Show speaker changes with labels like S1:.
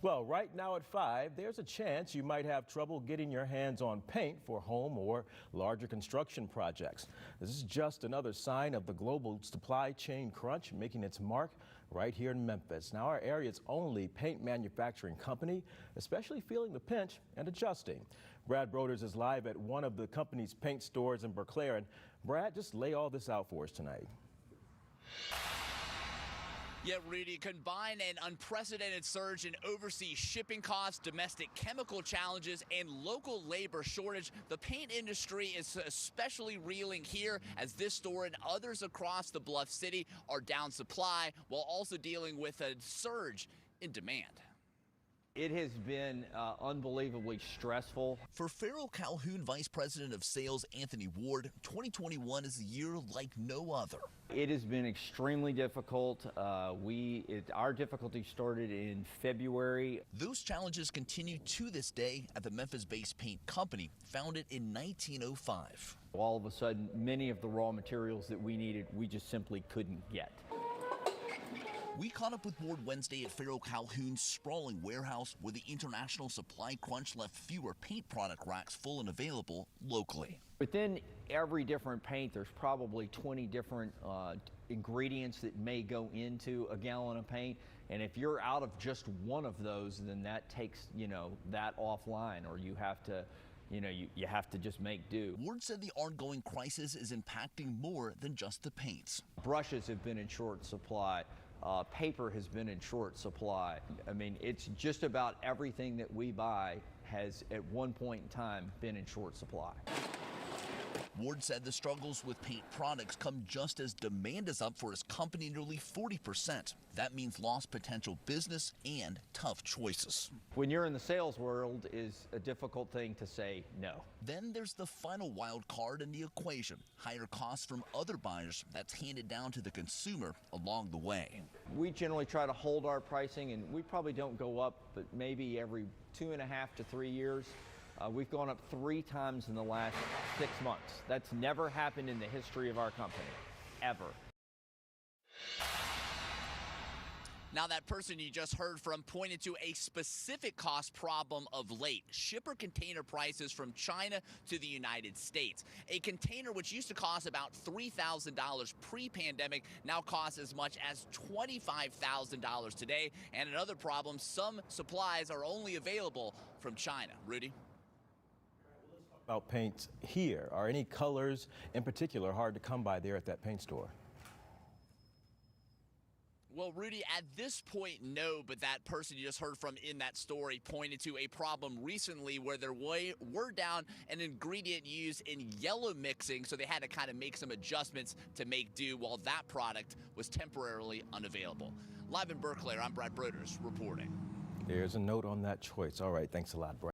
S1: Well, right now at 5, there's a chance you might have trouble getting your hands on paint for home or larger construction projects. This is just another sign of the global supply chain crunch making its mark right here in Memphis. Now, our area's only paint manufacturing company, especially feeling the pinch and adjusting. Brad Broders is live at one of the company's paint stores in Berkeley. And Brad, just lay all this out for us tonight.
S2: Yeah, Rudy, combine an unprecedented surge in overseas shipping costs, domestic chemical challenges, and local labor shortage. The paint industry is especially reeling here as this store and others across the Bluff City are down supply while also dealing with a surge in demand.
S3: It has been unbelievably stressful.
S2: For Farrell Calhoun Vice President of Sales Anthony Ward, 2021 is a year like no other.
S3: It has been extremely difficult. Our difficulty started in February.
S2: Those challenges continue to this day at the Memphis-based paint company, founded in 1905.
S3: All of a sudden, many of the raw materials that we needed, we just simply couldn't get.
S2: We caught up with Ward Wednesday at Farrell Calhoun's sprawling warehouse where the international supply crunch left fewer paint product racks full and available locally.
S3: Within every different paint, there's probably 20 different ingredients that may go into a gallon of paint. And if you're out of just one of those, then that takes, that offline, or you have to you have to just make do.
S2: Ward said the ongoing crisis is impacting more than just the paints.
S3: Brushes have been in short supply. Paper has been in short supply. I mean, it's just about everything that we buy has at one point in time been in short supply.
S2: Ward said the struggles with paint products come just as demand is up for his company nearly 40%. That means lost potential business and tough choices.
S3: When you're in the sales world, is a difficult thing to say no.
S2: Then there's the final wild card in the equation, higher costs from other buyers that's handed down to the consumer along the way.
S3: We generally try to hold our pricing, and we probably don't go up, but maybe every 2.5 to 3 years. We've gone up 3 times in the last 6 months. That's never happened in the history of our company, ever.
S2: Now, that person you just heard from pointed to a specific cost problem of late: shipper container prices from China to the United States. A container which used to cost about $3,000 pre-pandemic now costs as much as $25,000 today. And another problem, some supplies are only available from China. Rudy?
S1: About paint here, are any colors in particular hard to come by there at that paint store?
S2: Well, Rudy, at this point, no, but that person you just heard from in that story pointed to a problem recently where there were down an ingredient used in yellow mixing, so they had to kind of make some adjustments to make do while that product was temporarily unavailable. Live in Berkeley, I'm Brad Broders reporting.
S1: There's a note on that choice. All right, thanks a lot, Brad.